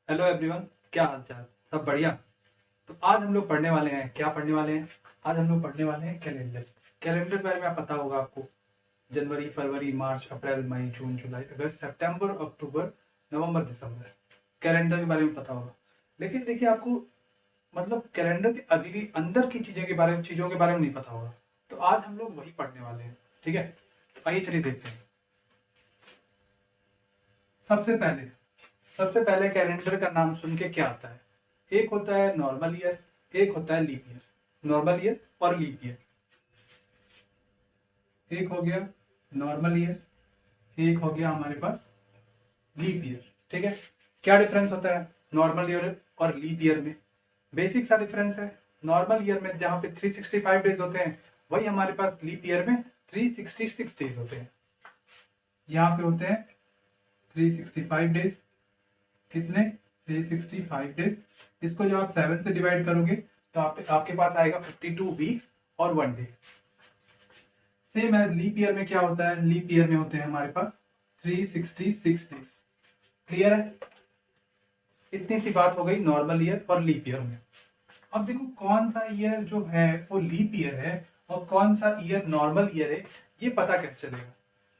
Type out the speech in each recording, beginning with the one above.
Hello everyone, क्या हाल चाल। सब बढ़िया। तो आज हम लोग पढ़ने वाले हैं, क्या पढ़ने वाले हैं? आज हम लोग पढ़ने वाले हैं कैलेंडर। कैलेंडर के बारे में पता होगा आपको। जनवरी, फरवरी, मार्च, अप्रैल, मई, जून, जुलाई, अगस्त, सितंबर, अक्टूबर, नवंबर, दिसंबर। कैलेंडर के बारे में पता होगा। लेकिन देखिए, आपको मतलब कैलेंडर के अगली अंदर की चीज़ों के बारे में नहीं पता होगा। तो आज हम लोग वही पढ़ने वाले हैं। ठीक है, तो आइए चलिए देखते हैं। सबसे पहले सबसे पहले कैलेंडर का नाम सुन के क्या आता है? एक होता है नॉर्मल ईयर, एक होता है लीप ईयर। नॉर्मल ईयर और लीप ईयर। एक हो गया नॉर्मल ईयर, एक हो गया हमारे पास लीप ईयर। ठीक है, क्या डिफरेंस होता है नॉर्मल ईयर और लीप ईयर में? बेसिक सा डिफरेंस है। नॉर्मल ईयर में जहाँ पे 365 डेज होते हैं, वही हमारे पास लीप ईयर में 366 डेज होते हैं। यहाँ पे होते हैं 365 डेज। कितने? 365 डेज। इसको जब आप 7 से डिवाइड करोगे तो आपके पास आएगा 52 वीक्स और 1 day. Same as leap year में क्या होता है? लीप ईयर में होते हैं हमारे पास 366 डेज। क्लियर है? इतनी सी बात हो गई नॉर्मल ईयर और लीप ईयर में। अब देखो कौन सा ईयर जो है वो लीप ईयर है और कौन सा ईयर नॉर्मल ईयर है, ये पता कैसे चलेगा?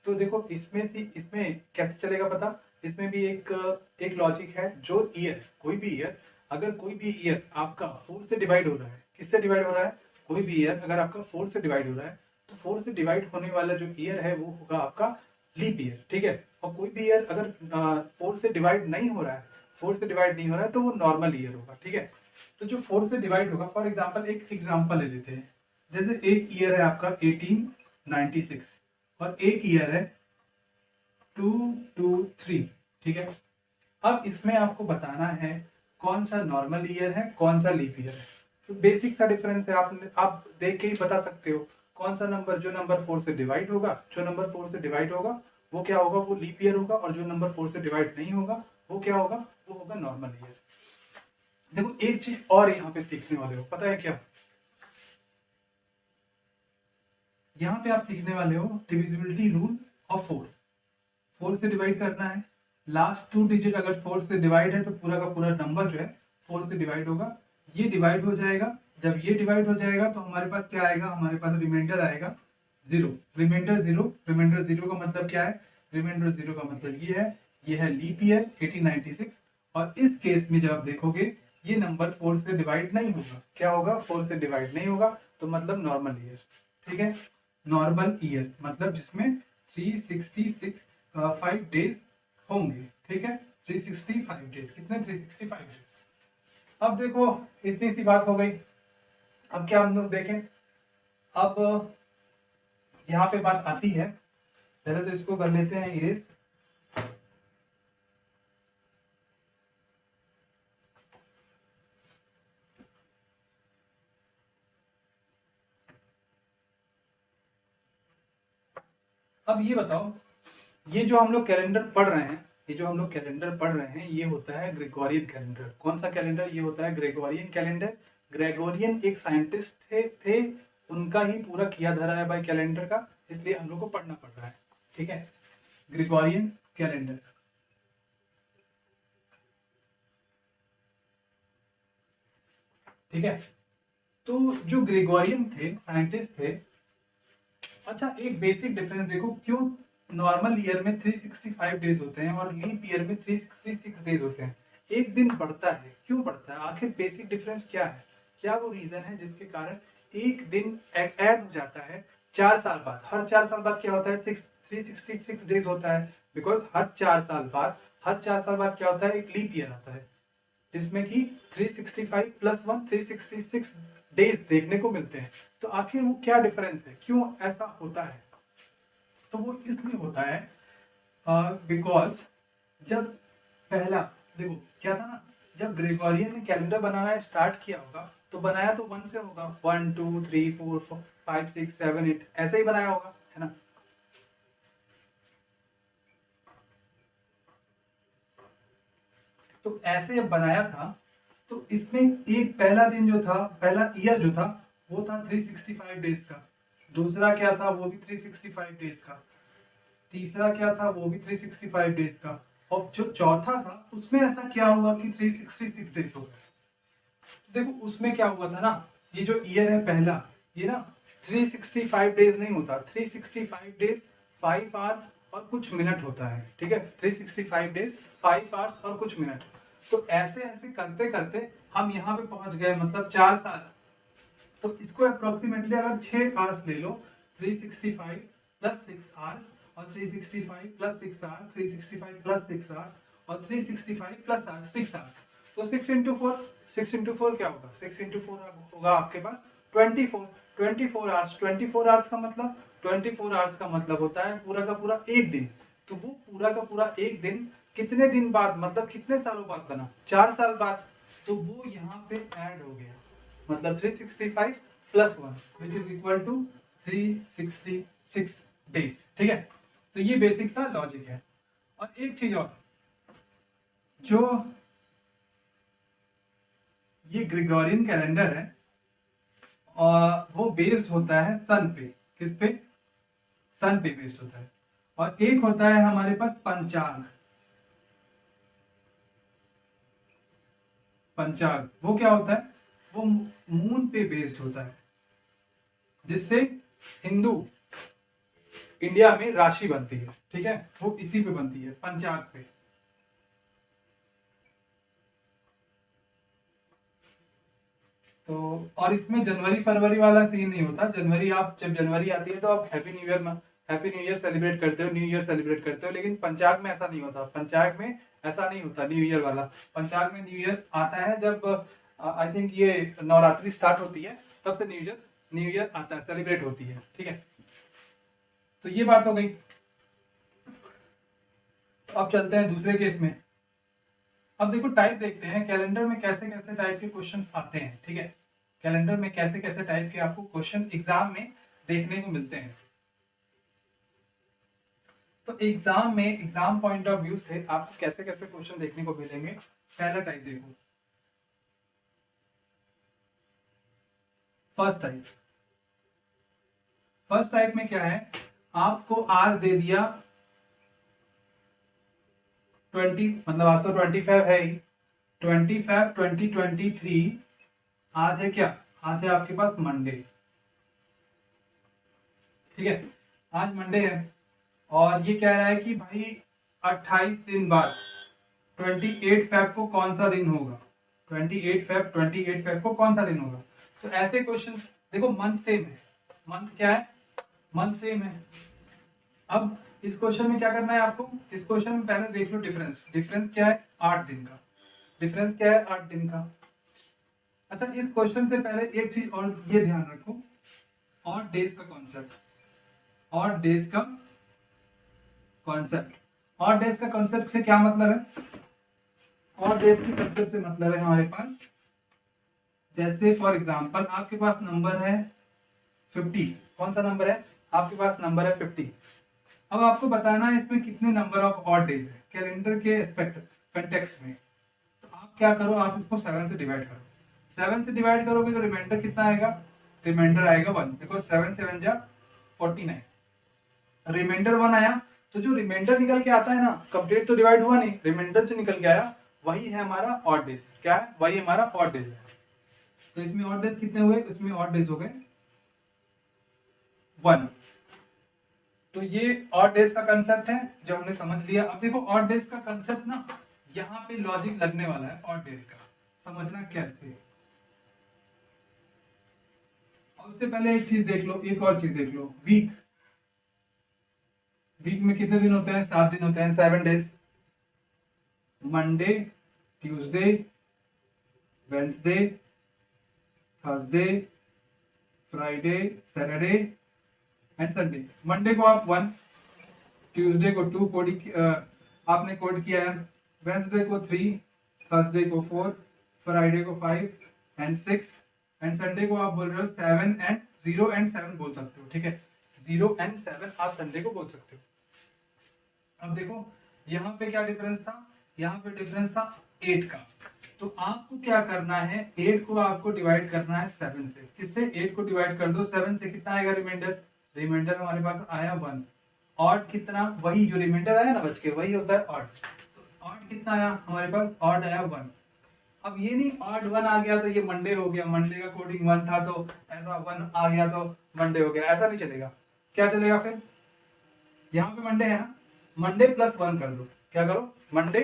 तो देखो इसमें कैसे चलेगा पता? इसमें भी एक लॉजिक है। जो ईयर, कोई भी ईयर, अगर कोई भी ईयर आपका 4 से डिवाइड हो रहा है, किससे डिवाइड हो रहा है? कोई भी ईयर अगर आपका 4 से डिवाइड हो रहा है, तो 4 से डिवाइड होने वाला जो ईयर है वो होगा आपका लीप ईयर। ठीक है, और कोई भी ईयर अगर 4 से डिवाइड नहीं हो रहा है, 4 से डिवाइड नहीं हो रहा है, तो वो नॉर्मल ईयर होगा। ठीक है, तो जो 4 से डिवाइड होगा, फॉर एग्जाम्पल एक एग्जाम्पल ले लेते हैं। जैसे एक ईयर है आपका 1896 और एक ईयर है 223। ठीक है, अब इसमें आपको बताना है कौन सा नॉर्मल ईयर है, कौन सा लीप ईयर है। तो बेसिक सा डिफरेंस है, आप देख के ही बता सकते हो कौन सा नंबर, जो नंबर 4 से डिवाइड होगा, जो नंबर 4 से डिवाइड होगा वो क्या होगा? वो लीप ईयर होगा। और जो नंबर 4 से डिवाइड नहीं होगा वो क्या होगा? वो होगा नॉर्मल ईयर। देखो एक चीज और यहाँ पे सीखने वाले हो, पता है क्या? यहाँ पे आप सीखने वाले हो डिविजिबिलिटी रूल ऑफ 4। 4 से डिवाइड करना है, लास्ट 2 डिजिट अगर 4 से डिवाइड है तो पूरा का पूरा नंबर जो है 4 से डिवाइड होगा। ये डिवाइड हो जाएगा। जब ये डिवाइड हो जाएगा तो हमारे पास क्या आएगा? हमारे पास रिमाइंडर आएगा 0। रिमाइंडर 0, रिमाइंडर 0 का मतलब क्या है? रिमाइंडर 0 का मतलब ये है लीप ईयर 1896। और इस केस में जब आप देखोगे ये नंबर 4 से डिवाइड नहीं होगा। क्या होगा? 4 से डिवाइड नहीं होगा, तो मतलब नॉर्मल ईयर। ठीक है, नॉर्मल ईयर मतलब जिसमें 366 5 डेज होंगे। ठीक है, 365 डेज। कितने? 365 डेज। अब देखो इतनी सी बात हो गई। अब क्या हम लोग देखें, अब यहाँ पे बात आती है, पहले तो इसको कर लेते हैं इरेज। अब ये बताओ, ये जो हम लोग कैलेंडर पढ़ रहे हैं, ये होता है ग्रेगोरियन कैलेंडर। कौन सा कैलेंडर? ये होता है ग्रेगोरियन कैलेंडर। ग्रेगोरियन एक साइंटिस्ट थे, उनका ही पूरा किया धरा है भाई कैलेंडर का, इसलिए हम लोग को पढ़ना पड़ रहा है। ठीक है, ग्रेगोरियन कैलेंडर। ठीक है, तो जो ग्रेगोरियन थे, साइंटिस्ट थे। अच्छा, एक बेसिक डिफरेंस देखो, क्यों नॉर्मल ईयर में 365 डेज होते हैं और लीप ईयर में 366 डेज होते हैं? एक दिन बढ़ता है, क्यों बढ़ता है? आखिर बेसिक डिफरेंस क्या है? क्या वो रीजन है जिसके कारण एक दिन ऐड हो जाता है 4 साल बाद? हर 4 साल बाद क्या होता है? 366 डेज होता है, बिकॉज हर 4 साल बाद क्या होता है? एक लीप ईयर आता है, जिसमें कि 365 प्लस 1 366 डेज देखने को मिलते हैं। तो आखिर वो क्या डिफरेंस है, क्यों ऐसा होता है? तो वो इसलिए होता है बिकॉज जब पहला, देखो क्या था ना, जब ग्रेगोरियन ने कैलेंडर बनाना स्टार्ट किया होगा तो बनाया तो 1 से होगा, 1 2 3 4 5 6 7 8 ऐसे ही बनाया होगा, है ना? तो ऐसे जब बनाया था तो इसमें एक पहला दिन जो था, पहला ईयर जो था वो था 365 डेज का। दूसरा क्या था? वो भी 365 डेज का। तीसरा क्या था? वो भी 365 डेज का। और जो चौथा था उसमें ऐसा क्या हुआ कि 366 डेज हो गए। तो देखो उसमें क्या हुआ था ना, ये जो ईयर है पहला, ये ना 365 डेज नहीं होता, 365 डेज 5 आवर्स और कुछ मिनट होता है, ठीक है, 365 डेज 5 आवर्स और कुछ मिनट। तो ऐसे ऐसे करते करते हम यहाँ पे पहुंच गए, मतलब 4 साल। तो इसको अप्रोक्सीमेटली अगर 6 आवर्स ले लो, 365 प्लस 6 आवर्स और 365 प्लस 6 आवर्स, 365 प्लस 6 आवर्स और 365 प्लस 6 आवर्स, तो 6 इंटू फोर, 6 इंटू 4 क्या होगा, 6 इंटू 4 होगा आपके पास 24, 24 आवर्स। 24 आवर्स का मतलब, 24 आवर्स का मतलब होता है पूरा का पूरा एक दिन। तो वो पूरा का पूरा एक दिन कितने दिन बाद, मतलब कितने सालों बाद बना, 4 साल बाद। तो वो यहाँ पे ऐड हो गया, मतलब 365 plus 1 which is equal to 366 days, ठीक है। तो ये बेसिक सा लॉजिक है। और एक चीज और, जो ये ग्रेगोरियन कैलेंडर है और वो बेस्ड होता है सन पे। किस पे, सन पे बेस्ड होता है। और एक होता है हमारे पास पंचांग, पंचांग वो क्या होता है, वो मून पे बेस्ड होता है, जिससे हिंदू इंडिया में राशि बनती है, ठीक है, वो इसी पे बनती है, पंचांग पे। तो और इसमें जनवरी फरवरी वाला सीन नहीं होता। जनवरी, आप जब जनवरी आती है तो आप happy new year, happy new year celebrate करते हो, न्यू ईयर सेलिब्रेट करते हो। लेकिन पंचांग में ऐसा नहीं होता, पंचांग में ऐसा नहीं होता न्यू ईयर वाला। पंचांग में न्यू ईयर आता है जब आई थिंक ये नवरात्रि स्टार्ट होती है, तब से न्यू ईयर आता है, सेलिब्रेट होती है, ठीक है। तो ये बात हो गई। अब चलते हैं दूसरे केस में। अब देखो टाइप देखते हैं कैलेंडर में कैसे कैसे टाइप के क्वेश्चंस आते हैं, ठीक है। कैलेंडर में कैसे कैसे टाइप के आपको क्वेश्चन एग्जाम में देखने को मिलते हैं। तो एग्जाम में, एग्जाम पॉइंट ऑफ व्यू से आपको कैसे कैसे क्वेश्चन देखने को मिलेंगे। पहला टाइप देखो, फर्स्ट टाइप। फर्स्ट टाइप में क्या है, आपको आज दे दिया 20, मतलब आज तो 25 है ही, 25 2023। आज है क्या, आज है आपके पास मंडे, ठीक है, आज मंडे है। और ये कह रहा है कि भाई 28 दिन बाद 28 फेब को कौन सा दिन होगा, 28 फेब को कौन सा दिन होगा। तो ऐसे क्वेश्चंस देखो, मंथ सेम है, मंथ क्या है, मंथ सेम है। अब इस क्वेश्चन में क्या करना है आपको, इस क्वेश्चन में पहले देख लो डिफरेंस। डिफरेंस क्या है, 8 दिन का। डिफरेंस क्या है, 8 दिन का। अच्छा, इस क्वेश्चन से पहले एक चीज और ये ध्यान रखो, और डेज का कॉन्सेप्ट, और डेज का कॉन्सेप्ट। और डेज का कॉन्सेप्ट से क्या मतलब है, और डेज के कॉन्सेप्ट से मतलब है हमारे पास, जैसे फॉर एग्जांपल आपके पास नंबर है 50। कौन सा नंबर है, आपके पास नंबर है 50। अब आपको बताना है इसमें कितने नंबर ऑफ ऑड डेज है कैलेंडर के एस्पेक्ट कंटेक्स्ट में। तो आप क्या करो, आप इसको 7 से डिवाइड करो। 7 से डिवाइड करोगे तो रिमाइंडर कितना आएगा, रिमाइंडर आएगा 1। देखो 7 7 जा 49, रिमाइंडर 1 आया। तो जो रिमाइंडर निकल के आता है ना, कंप्लीट तो डिवाइड हुआ नहीं, रिमाइंडर जो निकल के आया वही है हमारा ऑड डेज। क्या है, वही हमारा ऑड डेज है। तो इसमें ऑड डेज कितने हुए, इसमें ऑड डेज हो गए 1। तो ये ऑड डेज का कंसेप्ट है जो हमने समझ लिया। अब देखो ऑड डेज का कंसेप्ट ना, यहाँ पे लॉजिक लगने वाला है ऑड डेज का, समझना कैसे। और उससे पहले एक चीज देख लो, एक और चीज देख लो, वीक। वीक में कितने दिन होते हैं, 7 दिन होते हैं, 7 days. Monday, Tuesday, Wednesday, Thursday, Friday, Saturday and Sunday. Monday को आप 1, ट्यूसडे को 2 आपने कोड किया है, वेंसडे को 3, थर्सडे को 4, फ्राइडे को 5 एंड 6 एंड संडे को आप बोल रहे हो 7 एंड 0 एंड 7 बोल सकते हो, ठीक है, 0 एंड 7 आप संडे को बोल सकते हो। अब देखो यहाँ पे क्या डिफरेंस था, यहाँ पे डिफरेंस था 8 का। तो आपको क्या करना है, 8 को आपको डिवाइड करना है 7 से। किससे, 8 को डिवाइड कर दो 7 से, कितना आएगा रिमाइंडर, रिमाइंडर हमारे पास आया 1। ऑड कितना, वही जो रिमाइंडर आया ना बच के, वही होता है ऑड। तो ऑड कितना आया हमारे पास, ऑड आया 1। अब ये नहीं ऑड 1 आ गया तो ये मंडे हो गया, मंडे का कोडिंग 1 था तो ऐसा 1 आ गया तो मंडे हो गया, ऐसा नहीं चलेगा। क्या चलेगा फिर, यहाँ पे मंडे है ना, मंडे प्लस 1 कर दो, क्या करो मंडे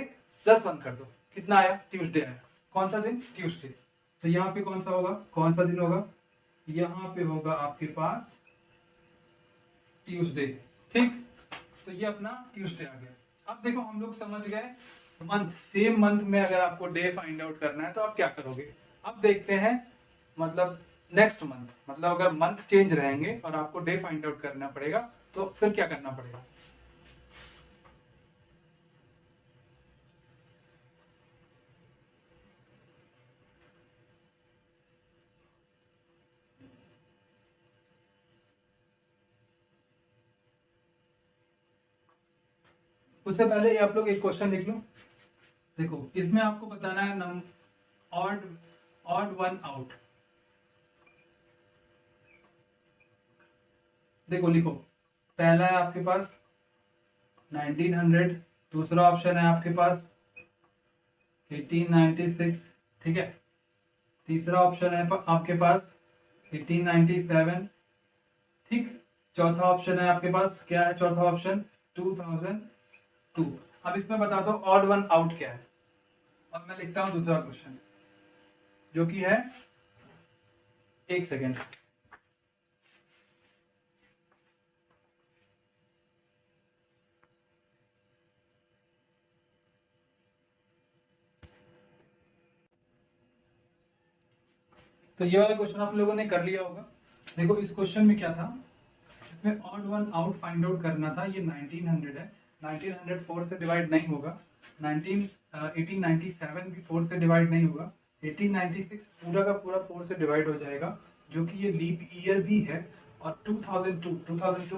प्लस 1 कर दो, कितना आया ट्यूसडे आया, कौन सा दिन ट्यूसडे। तो यहाँ पे कौन सा होगा, कौन सा दिन होगा, यहाँ पे होगा आपके पास ट्यूसडे, ठीक। तो ये अपना ट्यूसडे आ गया। अब देखो हम लोग समझ गए मंथ, सेम मंथ में अगर आपको डे फाइंड आउट करना है तो आप क्या करोगे। अब देखते हैं मतलब नेक्स्ट मंथ, मतलब अगर मंथ चेंज रहेंगे और आपको डे फाइंड आउट करना पड़ेगा तो फिर क्या करना पड़ेगा। उससे पहले ये आप लोग एक क्वेश्चन लिख लो। देखो इसमें आपको बताना है ऑड ऑड 1 आउट। देखो लिखो, पहला है आपके पास 1900, दूसरा ऑप्शन है आपके पास 1896, ठीक है, तीसरा ऑप्शन है आपके पास 1897, ठीक। चौथा ऑप्शन है आपके पास, क्या है चौथा ऑप्शन, 2002। अब इसमें बता दो ऑड 1 आउट क्या है। अब मैं लिखता हूं दूसरा क्वेश्चन जो कि है, एक सेकेंड, तो ये वाला क्वेश्चन आप लोगों ने कर लिया होगा। देखो इस क्वेश्चन में क्या था, इसमें ऑड 1 आउट फाइंड आउट करना था। ये 1900 है, 1900 4 से डिवाइड नहीं होगा, 1897 भी 4 से डिवाइड नहीं होगा, 1896 पूरा का पूरा 4 से डिवाइड हो जाएगा, जो कि ये लीप ईयर भी है, और 2002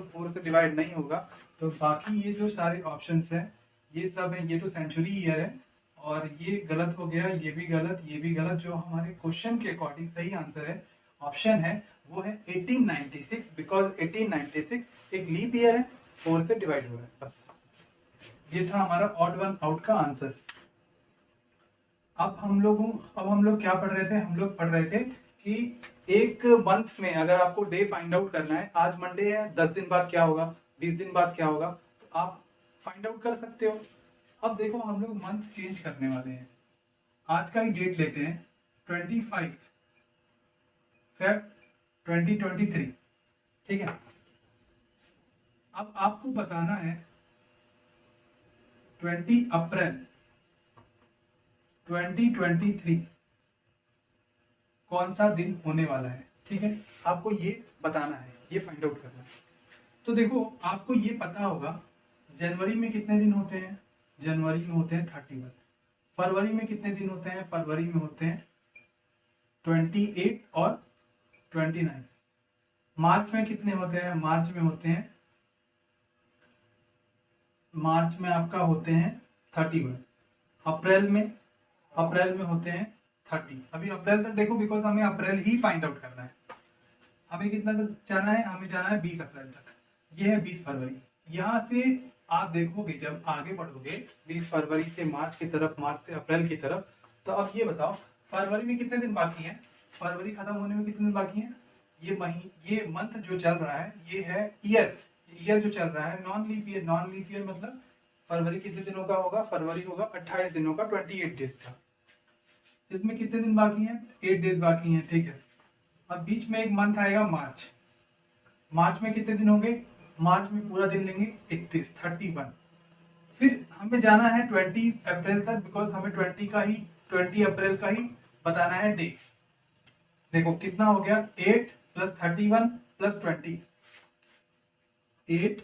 4 से डिवाइड नहीं होगा। तो बाकी ये जो सारे ऑप्शंस हैं ये सब है, ये तो सेंचुरी ईयर है, और ये गलत हो गया, ये भी गलत, ये भी गलत। जो हमारे क्वेश्चन के अकॉर्डिंग सही आंसर है, ऑप्शन है वो है 1896, बिकॉज 1896 एक लीप ईयर है, 4 से डिवाइड हो रहा है, बस। ये था हमारा ऑड 1 आउट का आंसर। अब हम लोग क्या पढ़ रहे थे, हम लोग पढ़ रहे थे कि एक मंथ में अगर आपको डे फाइंड आउट करना है, आज मंडे है, 10 दिन बाद क्या होगा, 20 दिन बाद क्या होगा, तो आप फाइंड आउट कर सकते हो। अब देखो हम लोग मंथ चेंज करने वाले हैं, आज का ही डेट लेते हैं 25 फेब 2023, ठीक है। अब आपको बताना है 20 अप्रैल 2023 कौन सा दिन होने वाला है, ठीक है। आपको ये बताना है, ये फाइंड आउट करना है। तो देखो आपको ये पता होगा जनवरी में कितने दिन होते हैं, जनवरी में होते हैं 31। फरवरी में कितने दिन होते हैं, फरवरी में होते हैं 28 और 29। मार्च में कितने होते हैं, मार्च में होते हैं, मार्च में आपका होते हैं 31। अप्रैल में, अप्रैल में होते हैं 30। अभी अप्रैल तक देखो, बिकॉज हमें अप्रैल ही फाइंड आउट करना है। हमें कितना तक जाना है, हमें जाना है 20 अप्रैल तक, ये है 20 फरवरी। यहाँ से आप देखोगे जब आगे बढ़ोगे 20 फरवरी से मार्च की तरफ, मार्च से अप्रैल की तरफ, तो अब ये बताओ फरवरी में कितने दिन बाकी हैं, फरवरी खत्म होने में कितने दिन बाकी हैं। ये मंथ जो चल रहा है ये है ईयर, ईयर जो चल रहा है non leap year. Non leap year मतलब फरवरी कितने दिनों का होगा, फरवरी होगा 28 दिनों का, 28 डेज का। इसमें कितने दिन बाकी हैं, 8 डेज बाकी हैं, ठीक है। अब बीच में एक मंथ आएगा मार्च, मार्च में कितने दिन होंगे, मार्च में पूरा दिन लेंगे 31। फिर हमें जाना है 20 अप्रैल तक, बिकॉज हमें 20 अप्रैल का ही बताना है डे। देखो कितना हो गया, 8 + 31 + 20, 8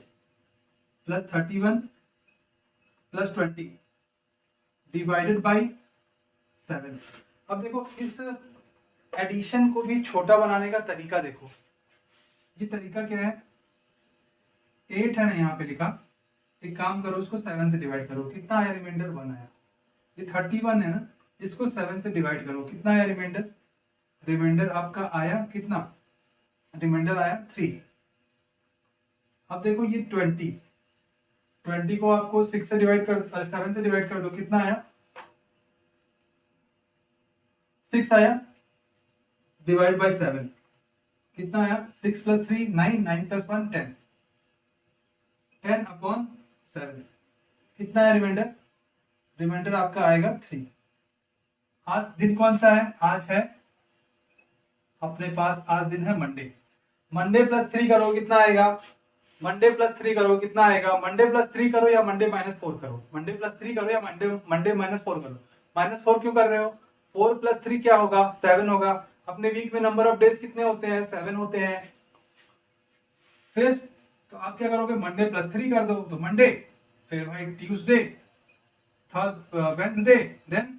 + 31 + 20 डिवाइडेड बाई 7। अब देखो इस एडिशन को भी छोटा बनाने का तरीका देखो, ये तरीका क्या है, 8 है ना यहाँ पे लिखा, एक काम करो उसको 7 से डिवाइड करो, कितना आया रिमाइंडर, 1 आया। ये 31 है ना, इसको 7 से डिवाइड करो, कितना आया रिमाइंडर, रिमाइंडर आपका आया कितना, रिमाइंडर आया 3। अब देखो ये 20 20 को आपको 6 से डिवाइड कर 7 से डिवाइड कर दो, कितना आया? 6 आया, डिवाइड बाय 7 कितना आया? 6 + 3 9, 9 + 1 10, 10/7 कितना है रिमाइंडर? रिमाइंडर आपका आएगा 3। आज दिन कौन सा है? आज है अपने पास, आज दिन है मंडे। मंडे +3 करो कितना आएगा? मंडे +3 करो कितना आएगा? मंडे +3 करो या मंडे -4 करो? मंडे +3 करो या मंडे -4 करो? -4 क्यों कर रहे हो? 4 + 3 क्या होगा? 7 होगा। अपने वीक में नंबर ऑफ डेज कितने होते हैं? 7 होते हैं। फिर तो आप क्या करोगे? मंडे +3 कर दो तो मंडे, फिर भाई ट्यूसडे, वेंसडे, देन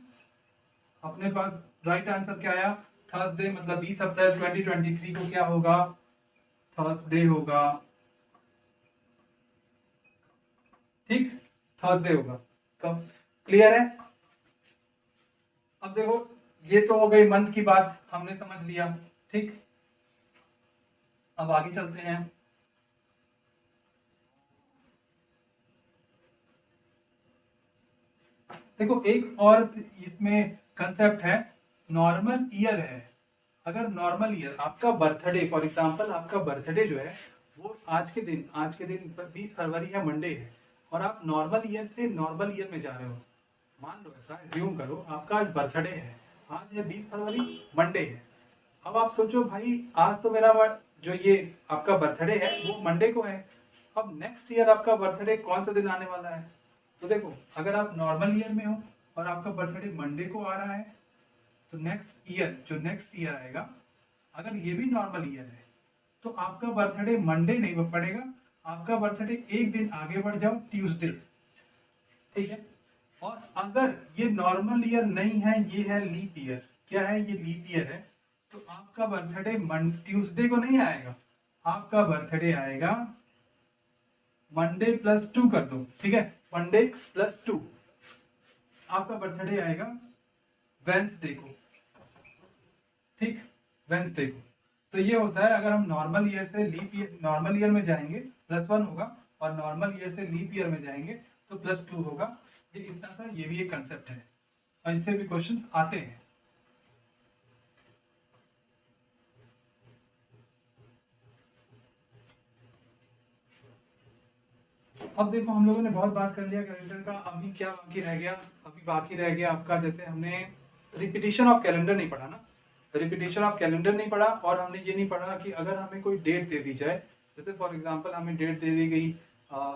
अपने पास राइट आंसर क्या आया? थर्सडे, मतलब 20 अप्रैल 2023 को क्या होगा? थर्सडे होगा। ठीक, थर्सडे होगा। कब? क्लियर है? अब देखो, ये तो हो गई मंथ की बात, हमने समझ लिया। ठीक, अब आगे चलते हैं। देखो एक और इसमें कंसेप्ट है, नॉर्मल ईयर है। अगर नॉर्मल ईयर आपका बर्थडे, फॉर एग्जांपल आपका बर्थडे जो है वो आज के दिन 20 फरवरी है, मंडे है, और आप नॉर्मल ईयर से नॉर्मल ईयर में जा रहे हो। मान लो, ऐसा एज्यूम करो आपका आज बर्थडे है, आज है 20 फरवरी, मंडे है। अब आप सोचो भाई आज तो मेरा जो ये आपका बर्थडे है वो मंडे को है, अब नेक्स्ट ईयर आपका बर्थडे कौन सा दिन आने वाला है? तो देखो, अगर आप नॉर्मल ईयर में हो और आपका बर्थडे मंडे को आ रहा है, तो नेक्स्ट ईयर आएगा, अगर ये भी नॉर्मल ईयर है तो आपका बर्थडे मंडे नहीं पड़ेगा, आपका बर्थडे एक दिन आगे बढ़ जाओ, ट्यूसडे। ठीक है, और अगर ये नॉर्मल ईयर नहीं है, ये है लीप ईयर। क्या है? ये लीप ईयर है, तो आपका बर्थडे ट्यूसडे को नहीं आएगा, आपका बर्थडे आएगा मंडे +2 कर दो। ठीक है, मंडे +2 आपका बर्थडे आएगा वेंसडे को। ठीक, वेंसडे को। तो ये होता है, अगर हम नॉर्मल ईयर से लीप ईयर, नॉर्मल ईयर में जाएंगे +1 होगा, और नॉर्मल ईयर से लीप ईयर में जाएंगे तो +2 होगा। ये इतना सा, ये भी एक कंसेप्ट है, और इससे भी क्वेश्चंस आते हैं। अब देखो, हम लोगों ने बहुत बात कर लिया कैलेंडर का, अभी क्या बाकी रह गया? अभी बाकी रह गया आपका, जैसे हमने रिपीटिशन ऑफ कैलेंडर नहीं पढ़ा ना, रिपीटिशन ऑफ कैलेंडर नहीं पढ़ा, और हमने ये नहीं पढ़ा कि अगर हमें कोई डेट दे दी जाए, जैसे फॉर एग्जांपल हमें डेट दे दी गई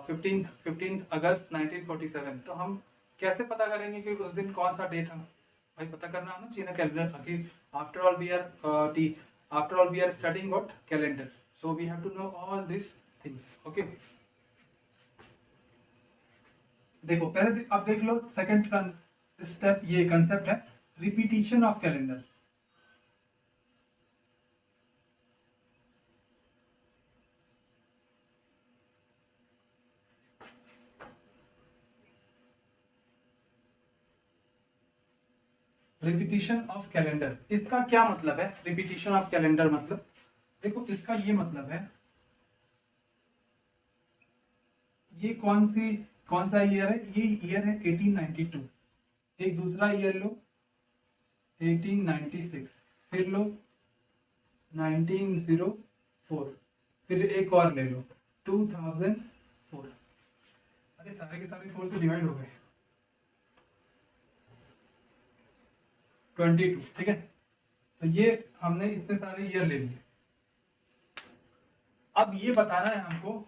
15 अगस्त 1947, तो हम कैसे पता करेंगे कि उस दिन कौन सा डे था? भाई पता करना आना चाहिए ना calendar, after all we are studying what? Calendar, so we have to know all this things. Okay, देखो पहले अब देख लो, सेकंड स्टेप, ये कंसेप्ट है repetition of calendar. Repetition of calendar, इसका क्या मतलब है? रिपीटिशन ऑफ कैलेंडर मतलब, देखो इसका ये मतलब है, ये कौन सा ईयर है? ये ईयर है 1892। एक दूसरा ईयर लो 1896, फिर लो 1904, फिर एक और ले लो 2004। अरे सारे के सारे 4 से डिवाइड हो गए, 22। ठीक है, तो ये हमने इतने सारे ईयर ले लिए। अब ये बताना है हमको,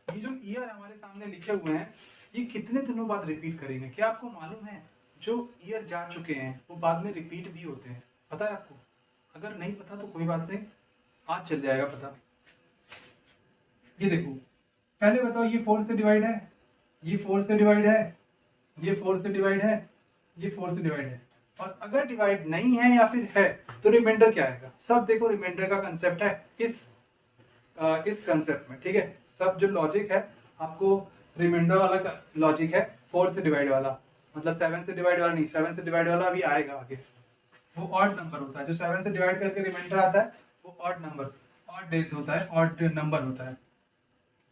ये जो ईयर हमारे सामने लिखे हुए हैं ये कितने दिनों बाद रिपीट करेंगे? क्या आपको मालूम है जो ईयर जा चुके हैं वो बाद में रिपीट भी होते हैं? पता है आपको? अगर नहीं पता तो कोई बात नहीं, आज चल जाएगा पता। ये देखो, पहले बताओ, ये 4 से डिवाइड है, ये 4 से डिवाइड है, ये 4 से डिवाइड है, ये 4 से डिवाइड है, और अगर डिवाइड नहीं है या फिर है तो रिमाइंडर क्या आएगा? सब देखो, रिमाइंडर का कंसेप्ट है इस कंसेप्ट में। ठीक है, सब जो लॉजिक है आपको रिमाइंडर वाला लॉजिक है, 4 से डिवाइड वाला, मतलब 7 से डिवाइड वाला नहीं, 7 से डिवाइड वाला अभी आएगा आगे, वो ऑड नंबर होता है। जो 7 से डिवाइड करके रिमाइंडर आता है वो ऑड डेज होता है, ऑड नंबर होता है।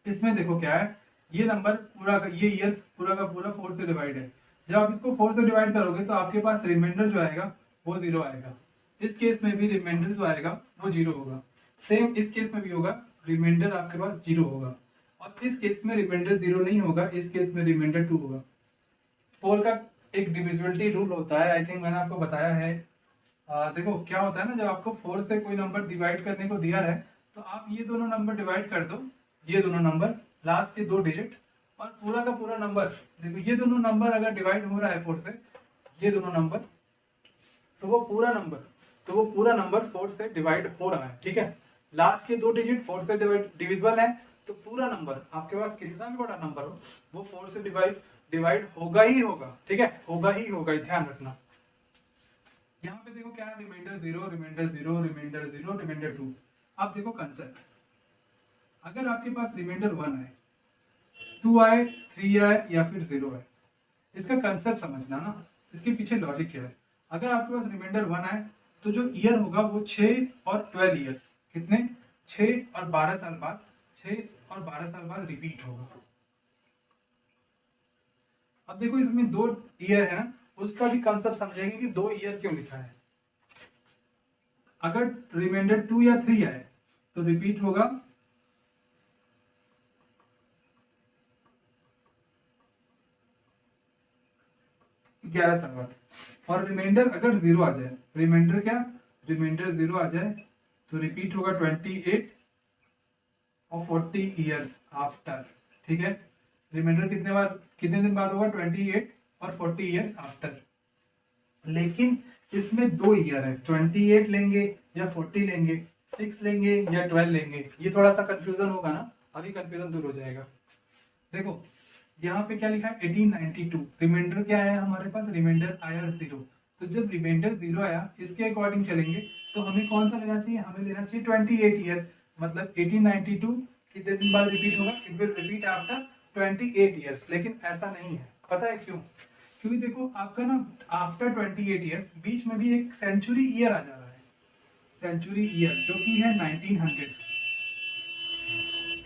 इसमें देखो क्या है, ये नंबर पूरा ये ईयर पूरा का पूरा 4 से डिवाइड है। जब आप इसको 4 से डिवाइड करोगे तो आपके पास रिमाइंडर जो आएगा वो 0 आएगा। इस केस में भी रिमाइंडर जो आएगा वो 0 होगा। सेम इस केस में भी होगा, रिमाइंडर आपके पास 0 होगा। और इस केस में रिमाइंडर 0 नहीं होगा, इस केस में रिमाइंडर 2 होगा। 4 का एक डिविजिबिलिटी रूल होता है, आई थिंक मैंने आपको बताया है। देखो क्या होता है ना, जब आपको 4 से कोई नंबर डिवाइड करने को दिया है तो आप ये दोनों नंबर डिवाइड कर दो, ये दोनों नंबर लास्ट के 2 डिजिट और पूरा का पूरा नंबर। देखो ये दोनों नंबर अगर डिवाइड हो रहा है 4 से, ये दोनों नंबर, तो वो पूरा नंबर 4 से डिवाइड हो रहा है। ठीक है, लास्ट के 2 डिजिट 4 से डिविजिबल है, तो पूरा नंबर आपके पास कितना भी बड़ा नंबर हो वो 4 से डिवाइड होगा ही होगा। ठीक है, होगा ही होगा, ध्यान रखना। यहाँ पे देखो क्या है, रिमाइंडर 0, रिमाइंडर 0, रिमाइंडर 0, रिमाइंडर 2। अब देखो कंसेप्ट, अगर आपके पास रिमाइंडर 1 आए, 2 आए, 3 आए या फिर 0 आए, इसका कंसेप्ट समझना ना, इसके पीछे लॉजिक क्या है। अगर आपके पास रिमाइंडर 1 आए तो जो ईयर होगा वो 6 और 12 ईयर्स, कितने, 6 और 12 साल बाद, 6 और 12 साल बाद रिपीट होगा। अब देखो इसमें 2 ईयर है ना, उसका भी कंसेप्ट समझेंगे कि 2 ईयर क्यों लिखा है। अगर रिमाइंडर 2 या 3 आए तो रिपीट होगा 11 साल बाद। और रिमाइंडर अगर 0 आ जाए, रिमाइंडर क्या, रिमाइंडर 0 आ जाए तो रिपीट होगा 28 और 40 ईयर्स आफ्टर। ठीक है, रिमाइंडर कितने दिन बाद होगा, 28 और 40 ईयर्स आफ्टर। लेकिन इसमें 2 ईयर है, 28 लेंगे या 40 लेंगे, 6 लेंगे या 12 लेंगे, ये थोड़ा सा कंफ्यूजन होगा ना, अभी कंफ्यूजन दूर हो जाएगा। देखो यहाँ पे क्या लिखा है, 1892, रिमाइंडर क्या है हमारे पास, रिमाइंडर आया 0। तो जब रिमाइंडर 0 आया, इसके अकॉर्डिंग चलेंगे तो हमें कौन सा लेना चाहिए, हमें लेना चाहिए 28 ईयर्स। मतलब 1892 कितने दिन बाद रिपीट होगा, it will repeat after 28 years. लेकिन ऐसा नहीं है, पता है क्यों, क्योंकि देखो आपका ना आफ्टर 28 ईयर्स बीच में भी एक सेंचुरी ईयर आ जा रहा है, सेंचुरी ईयर जो कि है 1900।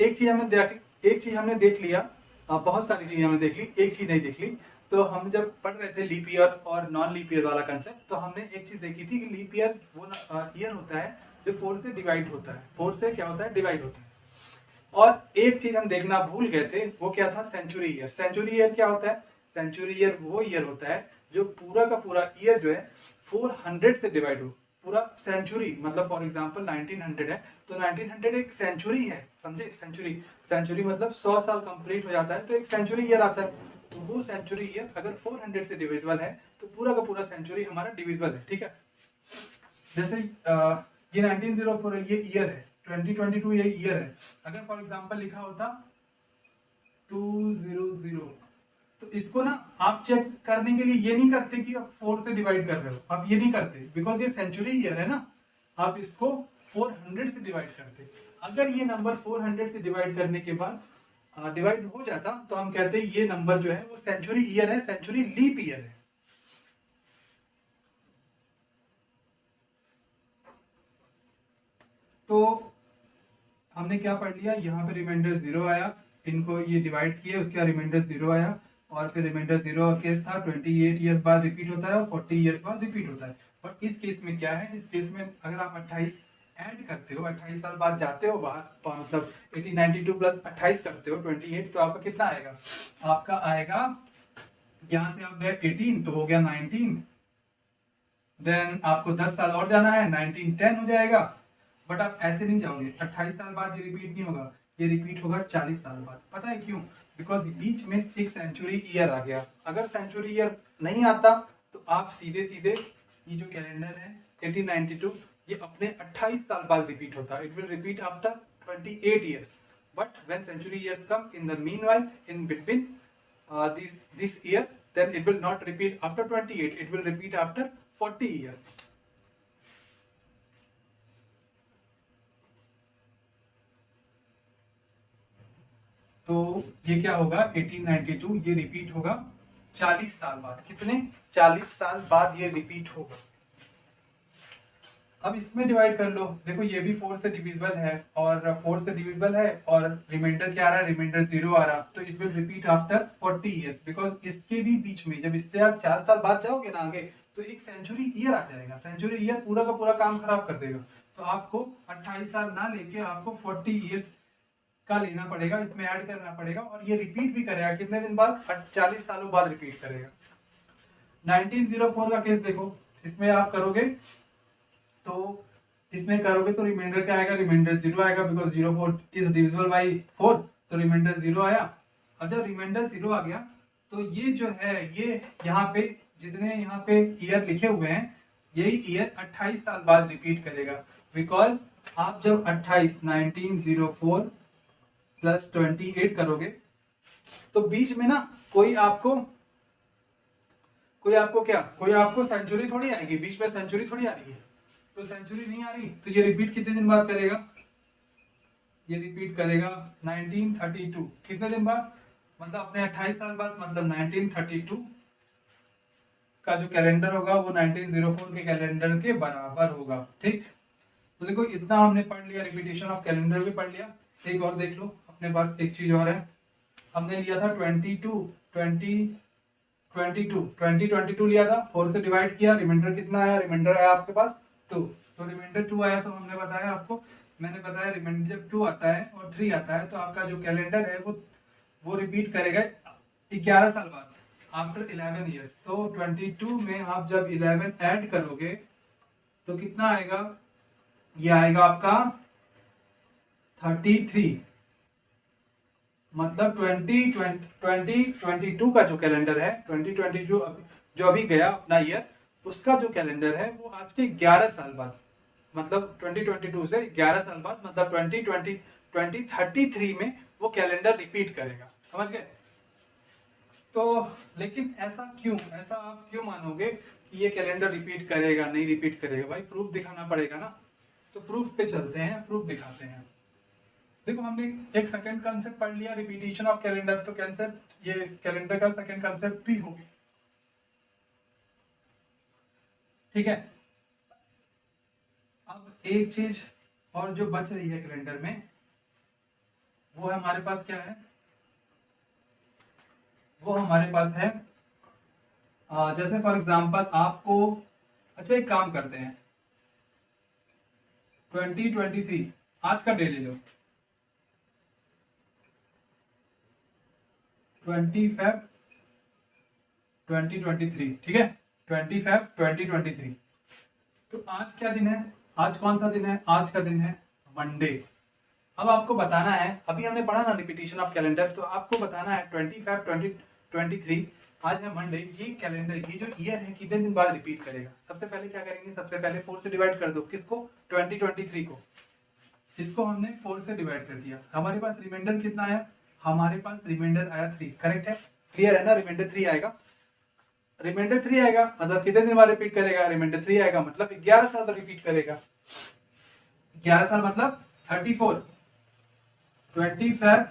एक चीज हमने देख लिया, बहुत सारी चीजें हमने देख ली, एक चीज नहीं देख ली। तो हम जब पढ़ रहे थे लीप ईयर और नॉन लीप ईयर वाला कंसेप्ट, तो हमने एक चीज देखी थी कि लीप ईयर वो ईयर होता है जो 4 से डिवाइड होता है, 4 से क्या होता है, डिवाइड होता है। और एक चीज हम देखना भूल गए थे, वो क्या था, सेंचुरी ईयर। सेंचुरी ईयर क्या होता है, सेंचुरी ईयर वो ईयर होता है जो पूरा का पूरा ईयर जो है 400 से डिवाइड हो। पूरा सेंचुरी मतलब फॉर एग्जांपल 1900 है तो 1900 एक सेंचुरी है, समझे, सेंचुरी, सेंचुरी मतलब 100 साल कंप्लीट हो जाता है तो एक सेंचुरी ईयर आता है। तो वो सेंचुरी ईयर अगर 400 से डिविजिबल है तो पूरा का पूरा सेंचुरी हमारा डिविजिबल है। ठीक है, जैसे ये 1904 ये ईयर है, 2022 ये ईयर है। अगर फॉर एग्जांपल लिखा होता 200, तो इसको ना आप चेक करने के लिए ये नहीं करते कि आप 4 से डिवाइड कर रहे हो, आप ये नहीं करते बिकॉज ये सेंचुरी ईयर है ना, आप इसको 400 से डिवाइड करते। अगर ये नंबर 400 से डिवाइड करने के बाद डिवाइड हो जाता तो हम कहते हैं ये नंबर जो है वो सेंचुरी ईयर है, सेंचुरी लीप ईयर है। तो हमने क्या पढ़ लिया, यहाँ पे रिमाइंडर 0 आया, इनको ये डिवाइड किया, उसके बाद रिमाइंडर 0 आया और फिर रिमाइंडर 0 केस था, 28 ईयर्स बाद रिपीट होता है और 40 ईयर्स बाद रिपीट होता है। और इस केस में क्या है, इस केस में अगर आप 28 ऐड करते हो, 28 साल बाद जाते हो बाहर, मतलब 1892 प्लस 28 करते हो 28, तो आपका कितना आएगा, आपका आएगा, यहाँ से आप गए 18 तो हो गया 19, देन आपको 10 साल और जाना है, 1910 हो जाएगा। बट आप ऐसे नहीं जाओगे, 28 साल बाद ये रिपीट नहीं होगा, ये रिपीट होगा 40 साल बाद। पता है क्यों, बिकॉज बीच में एक सेंचुरी ईयर आ गया। अगर सेंचुरी ईयर नहीं आता तो आप सीधे सीधे ये जो कैलेंडर है 1892 ये अपने 28 साल बाद रिपीट होता है, it will repeat after 28 years. But when century years come in the meanwhile in between this year, then it will not repeat after 28, it will repeat after 40 years. तो ये क्या होगा, 1892 ये रिपीट होगा 40 साल बाद, कितने, 40 साल बाद ये रिपीट होगा। अब इसमें डिवाइड कर लो, देखो ये भी 4 से डिविजिबल है और 4 से डिविजिबल है और रिमाइंडर क्या आ रहा है, रिमाइंडर 0 आ रहा, तो it will repeat after 40 years, because इसके भी बीच में जब इससे आप 4 साल बाद जाओगे ना आगे तो एक सेंचुरी ईयर आ जाएगा, सेंचुरी ईयर पूरा का पूरा काम खराब कर देगा। तो आपको 28 साल ना लेके आपको 40 ईयर्स का लेना पड़ेगा, इसमें ऐड करना पड़ेगा और ये रिपीट भी करेगा कितने दिन बाद, 40 सालों बाद रिपीट करेगा। 1904 का केस देखो, इसमें आप करोगे तो इसमें करोगे तो रिमाइंडर क्या आएगा, रिमाइंडर 0 आएगा, बिकॉज 04 इज डिविजिबल बाय 4, तो रिमाइंडर 0 आया। अब जब रिमाइंडर 0 आ गया तो ये जो है ये यहाँ पे जितने यहाँ पे ईयर लिखे हुए हैं यही ईयर 28 साल बाद रिपीट करेगा, बिकॉज आप जब 1904 प्लस 28 करोगे तो बीच में ना कोई आपको सेंचुरी थोड़ी आएगी, बीच में सेंचुरी थोड़ी आ रही है, तो सेंचुरी नहीं आ रही तो ये रिपीट कितने दिन बाद करेगा, ये रिपीट करेगा 1932, कितने दिन बाद, मतलब अपने 28 साल बाद, मतलब 1932 का जो कैलेंडर होगा वो 1904 के कैलेंडर के बराबर होगा। ठीक, तो देखो इतना हमने पढ़ लिया, रिपीटेशन ऑफ कैलेंडर भी पढ़ लिया। एक और देख लो, अपने पास एक चीज और है, हमने लिया था 2022 लिया था, 4 से डिवाइड किया, रिमाइंडर कितना आया, रिमाइंडर आया आपके पास 2, तो रिमाइंडर 2 आया, तो हमने बताया आपको, मैंने बताया रिमाइंडर जब 2 आता है और 3 आता है तो आपका जो कैलेंडर है वो रिपीट करेगा 11 साल बाद, आफ्टर 11 ईयर्स। तो 22 में आप जब 11 ऐड करोगे तो कितना आएगा, ये आएगा आपका 33, मतलब 2022 का जो कैलेंडर है, 2020 जो अभी गया अपना ईयर, उसका जो कैलेंडर है वो आज के 11 साल बाद, मतलब 2022 से 11 साल बाद, मतलब 2033 में वो कैलेंडर रिपीट करेगा, समझ गए। तो लेकिन ऐसा आप क्यों मानोगे कि ये कैलेंडर रिपीट करेगा, नहीं रिपीट करेगा, भाई प्रूफ दिखाना पड़ेगा ना, तो प्रूफ पे चलते हैं, प्रूफ दिखाते हैं। देखो हमने एक सेकंड कंसेप्ट पढ़ लिया, रिपीटेशन ऑफ कैलेंडर, तो कंसेप्ट ये कैलेंडर का सेकंड कंसेप्ट भी हो गया, ठीक है। अब एक चीज और जो बच रही है कैलेंडर में, वो है हमारे पास क्या है, वो हमारे पास है जैसे फॉर एग्जांपल आपको, अच्छा एक काम करते हैं, 2023 आज का डे ले लो, 20 Feb 2023, ठीक है, 20 Feb 2023। तो आज क्या दिन है, आज कौन सा दिन है, आज का दिन है मंडे। अब आपको बताना है, अभी हमने पढ़ा ना रिपीटेशन ऑफ कैलेंडर, तो आपको बताना है 20 Feb 2023 आज है मंडे, ये कैलेंडर, ये जो ईयर है कितने दिन बाद रिपीट करेगा। सबसे पहले क्या करेंगे, सबसे पहले 4 से डिवाइड कर दो, किसको, 2023 को, इसको हमने 4 से डिवाइड कर दिया, हमारे पास रिमाइंडर कितना आया, हमारे पास रिमाइंडर आया 3, करेक्ट है, क्लियर है ना, रिमाइंडर 3 आएगा, रिमाइंडर 3 आएगा मतलब कितने दिन बाद रिपीट करेगा, रिमाइंडर 3 आएगा मतलब 11 साल बाद रिपीट करेगा, 11 साल मतलब 34, 20 Feb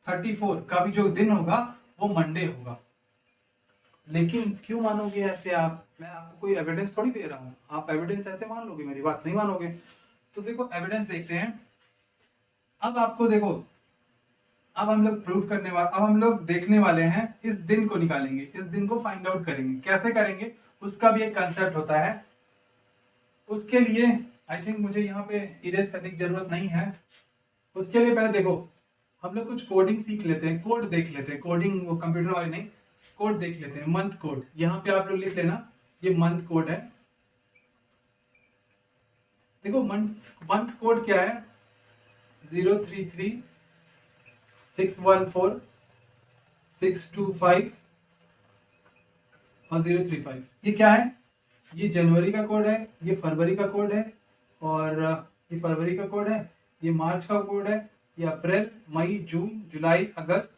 34 का भी जो दिन होगा वो मंडे होगा। लेकिन क्यों मानोगे ऐसे आप, मैं आपको कोई एविडेंस थोड़ी दे रहा हूँ, आप एविडेंस ऐसे मान लोगे, मेरी बात नहीं मानोगे। तो देखो एविडेंस देखते हैं, अब आपको देखो, अब हम लोग प्रूफ करने वाले, अब हम लोग देखने वाले हैं, इस दिन को निकालेंगे, इस दिन को फाइंड आउट करेंगे, कैसे करेंगे उसका भी एक कंसेप्ट होता है। उसके लिए आई थिंक मुझे यहाँ पे इरेज करने की जरूरत नहीं है, उसके लिए पहले देखो हम लोग कुछ कोडिंग सीख लेते हैं, कोड देख लेते हैं, कोडिंग वो कंप्यूटर वाले नहीं, कोड देख लेते हैं, मंथ कोड, यहाँ पे आप लोग लिख लेना, ये मंथ कोड है। देखो मंथ कोड क्या है, 033 614 625 और 035, ये क्या है, ये जनवरी का कोड है, ये फरवरी का कोड है, और ये फरवरी का कोड है, ये मार्च का कोड है, ये अप्रैल मई जून जुलाई अगस्त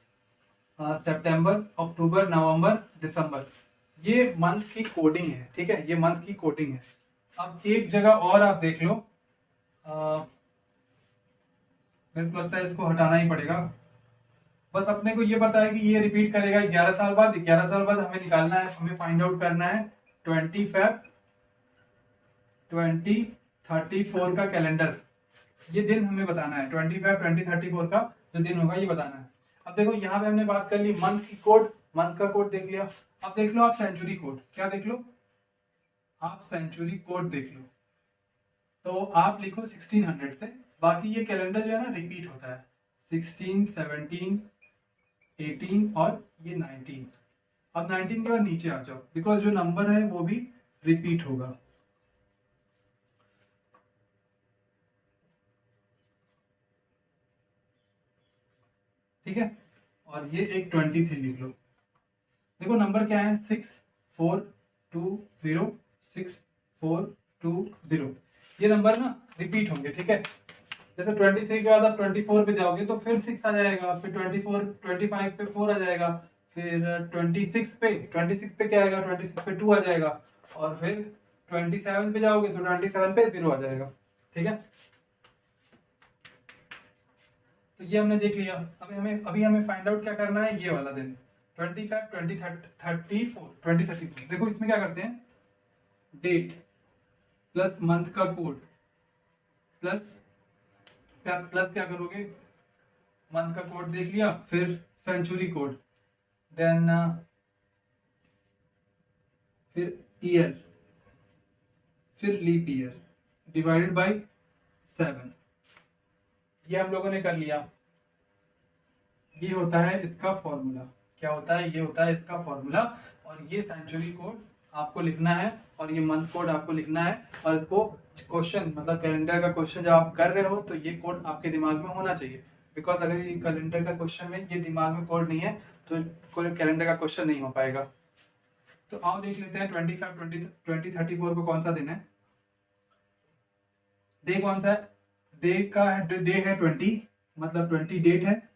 सितंबर अक्टूबर नवंबर दिसंबर, ये मंथ की कोडिंग है, ठीक है, ये मंथ की कोडिंग है। अब एक जगह और आप देख लो, मेरे को लगता है इसको हटाना ही पड़ेगा, बस अपने को ये पता है कि ये रिपीट करेगा 11 साल बाद, 11 साल बाद हमें निकालना है, हमें फाइंड आउट करना है 20 Feb 2034 का कैलेंडर, ये दिन हमें बताना है। 20 Feb 2034 का जो दिन होगा ये बताना है। अब देखो यहाँ पे हमने बात कर ली मंथ की कोड, मंथ का कोड देख लिया। अब देख लो आप सेंचुरी कोड, क्या देख लो आप सेंचुरी कोड देख लो। तो आप लिखो 1600 से, बाकी ये कैलेंडर जो है ना रिपीट होता है 16, 17, 18 और ये 19। अब 19 के बाद नीचे आ जाओ, बिकॉज जो नंबर है वो भी रिपीट होगा। ठीक है, और ये एक 23 लिख लो। देखो नंबर क्या है 6420 6420, ये नंबर ना रिपीट होंगे। ठीक है, जैसे 23 के बाद आप 24 पे जाओगे तो फिर 6 आ जाएगा, फिर 24 25 पे 4 आ जाएगा, फिर 26 पे क्या आएगा, 26 पे 2 आ जाएगा, और फिर 27 पे जाओगे तो 27 पे 0 आ जाएगा। ठीक है, तो ये हमने देख लिया। अभी हमें फाइंड आउट क्या करना है, ये वाला दिन 25 2034। देखो इसमें क्या करते हैं, डेट प्लस मंथ का कोड प्लस क्या करोगे, मंथ का कोड देख लिया, फिर सेंचुरी कोड, देन फिर ईयर, फिर लीप ईयर डिवाइडेड बाय 7, ये हम लोगों ने कर लिया। ये होता है इसका फॉर्मूला, क्या होता है, ये होता है इसका फॉर्मूला। और ये सेंचुरी कोड आपको लिखना है और ये मंथ कोड आपको लिखना है, और इसको क्वेश्चन मतलब कैलेंडर का क्वेश्चन जब आप कर रहे हो तो ये कोड आपके दिमाग में होना चाहिए। बिकॉज अगर ये कैलेंडर का क्वेश्चन में ये दिमाग में कोड नहीं है तो कोई कैलेंडर का क्वेश्चन नहीं हो पाएगा। तो आओ देख लेते हैं 25 2034 को कौन सा दिन है, डे कौन सा है, डे है 20, मतलब 20 डेट है।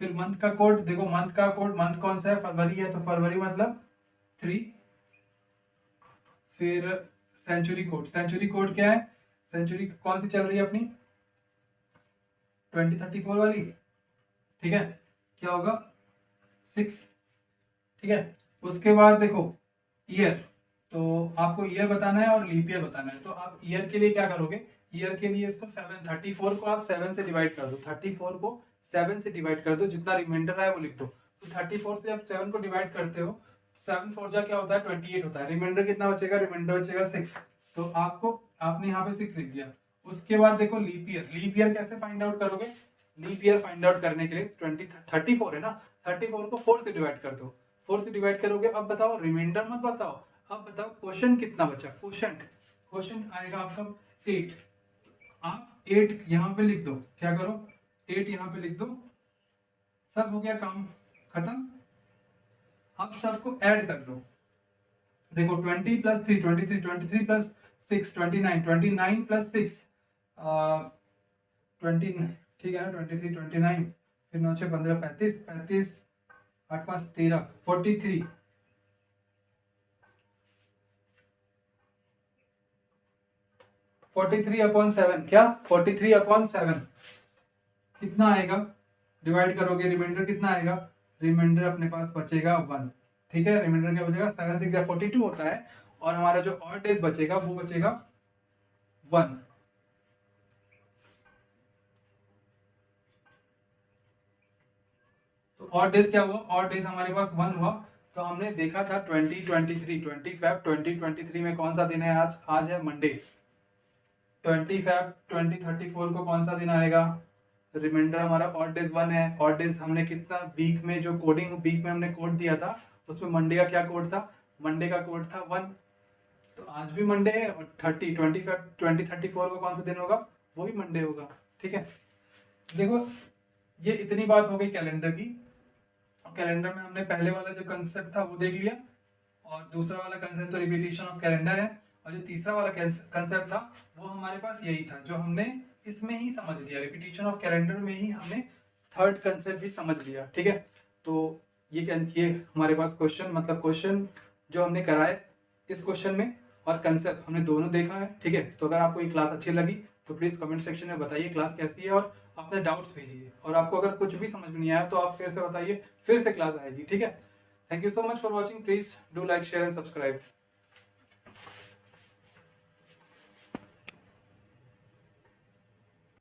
फिर मंथ का कोड देखो, मंथ का कोड, मंथ कौन सा है, फरवरी है, तो फरवरी मतलब 3। फिर सेंचुरी कोड क्या है, सेंचुरी कौन सी चल रही है अपनी 2034 वाली। ठीक है, क्या होगा 6। ठीक है, उसके बाद देखो ईयर, तो आपको ईयर बताना है और लीप ईयर बताना है। तो आप ईयर के लिए क्या करोगे, ईयर के लिए इसको 34 को आप 7 से डिवाइड कर दो, 34 को 7 से डिवाइड कर दो, जितना रिमाइंडर है वो लिख दो। तो 34 से आप 7 को डिवाइड करते हो, 7 4 जा क्या होता है 28 होता है, रिमाइंडर कितना बचेगा, रिमाइंडर बचेगा 6। तो आपने यहाँ पे 6 लिख दिया। उसके बाद देखो लीप ईयर कैसे फाइंड आउट करोगे, लीप ईयर फाइंड आउट करने के लिए 34 है ना, 34 को 4 से डिवाइड कर दो, 4 से डिवाइड करोगे। अब बताओ रिमाइंडर मत बताओ, अब बताओ क्वेश्चन कितना बचा, क्वेश्चन आएगा आपका 8। आप 8 यहाँ पे लिख दो, क्या करो 8 यहाँ पे लिख दो, सब हो गया काम खत्म। अब सबको ऐड कर लो, देखो 20 प्लस 3 23, 23 प्लस 6 29, 29 प्लस 6 20, ठीक है ना, 23 29, फिर 9 6 15 35 35 8 5 13 43 43/7, क्या 43/7 कितना आएगा, डिवाइड करोगे रिमाइंडर कितना आएगा, रिमाइंडर अपने पास बचेगा 1। ठीक है, रिमाइंडर क्या बचेगा, 7 6 42 होता है, और हमारा जो ऑड डेज बचेगा वो बचेगा 1। तो ऑड डेज क्या हुआ, ऑड डेज हमारे पास 1 हुआ। तो हमने देखा था 2023 20 Feb 2023 में कौन सा दिन है, आज है मंडे। 20 Feb 2034 को कौन सा दिन आएगा, रिमाइंडर हमारा ऑड डेज 1 है। ऑड डेज हमने कितना, वीक में जो कोडिंग वीक में हमने कोड दिया था उसमें मंडे का क्या कोड था, मंडे का कोड था 1। तो आज भी मंडे है, और 20 Feb 2034 को कौन सा दिन होगा, वो भी मंडे होगा। ठीक है, देखो ये इतनी बात हो गई कैलेंडर की। कैलेंडर में हमने पहले वाला जो कंसेप्ट था वो देख लिया, और दूसरा वाला कंसेप्ट तो रिपीटिशन ऑफ कैलेंडर है, और जो तीसरा वाला कंसेप्ट था वो हमारे पास यही था जो हमने इसमें ही समझ लिया, रिपीटिशन ऑफ कैलेंडर में ही हमने थर्ड कंसेप्ट भी समझ लिया। ठीक है, तो ये हमारे पास क्वेश्चन मतलब क्वेश्चन जो हमने कराए इस क्वेश्चन में और कंसेप्ट हमने दोनों देखा है। ठीक है, तो अगर आपको ये क्लास अच्छी लगी तो प्लीज़ कमेंट सेक्शन में बताइए क्लास कैसी है, और अपने डाउट्स भेजिए, और आपको अगर कुछ भी समझ में नहीं आया तो आप फिर से बताइए, फिर से क्लास आएगी। ठीक है, thank you so much for watching, please do like share and subscribe.